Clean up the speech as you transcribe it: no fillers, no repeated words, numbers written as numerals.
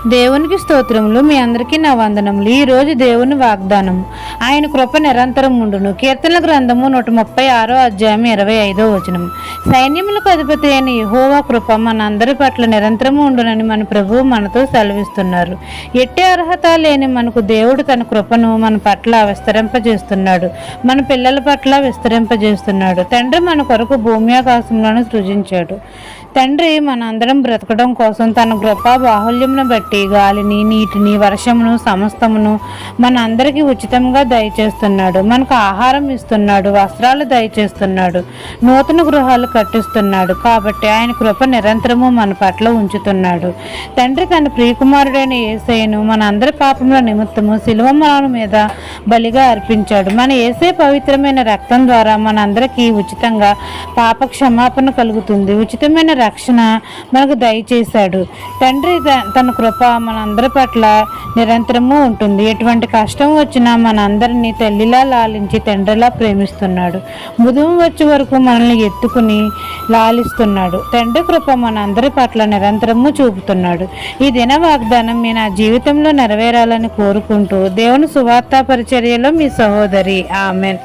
దేవునికి స్తోత్రములు. మీ అందరికీ నా వందనములు. ఈ రోజు దేవుని వాగ్దానము, ఆయన కృప నిరంతరం ఉండును. కీర్తనల గ్రంథము 136 అధ్యాయం 25 వచనం. సైన్యములకు అధిపతి అయిన యెహోవా కృప మనందరి పట్ల నిరంతరము ఉండునని మన ప్రభువు మనతో సెలవిస్తున్నారు. ఎట్టి అర్హత లేని మనకు దేవుడు తన కృపను మన పట్ల విస్తరింపజేస్తున్నాడు. మన పిల్లల పట్ల విస్తరింపజేస్తున్నాడు. తండ్రి మన కొరకు భూమి ఆకాశంలోను సృజించాడు. తండ్రి మనందరం బ్రతకడం కోసం తన కృప బాహుల్యమును బట్టి గాలిని, నీటిని, వర్షమును సమస్తమును మన అందరికీ ఉచితంగా దయచేస్తున్నాడు. మనకు ఆహారం ఇస్తున్నాడు, వస్త్రాలు దయచేస్తున్నాడు, నూతన గృహాలు కట్టిస్తున్నాడు. కాబట్టి ఆయన కృప నిరంతరము మన పట్ల ఉంచుతున్నాడు. తండ్రి తన ప్రియకుమారుడైన యేసయ్యను మన అందరి పాపముల నిమిత్తము శిలువ మరణం మీద బలిగా అర్పించాడు. మన యేసే పవిత్రమైన రక్తం ద్వారా మనందరికీ ఉచితంగా పాప క్షమాపణ కలుగుతుంది. ఉచితమైన రక్షణ మనకు దయచేశాడు. తండ్రి తన కృప మనందరి పట్ల నిరంతరము ఉంటుంది. ఎటువంటి కష్టం వచ్చినా మనందరినీ తల్లిలా లాలించి తండ్రిలా ప్రేమిస్తున్నాడు. ముదుము వచ్చే వరకు మనల్ని ఎత్తుకుని లాలిస్తున్నాడు. తండ్రి కృప మనందరి పట్ల నిరంతరము చూపుతున్నాడు. ఈ దిన వాగ్దానం మీ నా జీవితంలో నెరవేరాలని కోరుకుంటూ దేవుని సువార్త పరిచర్యలో మీ సహోదరి. ఆమెన్.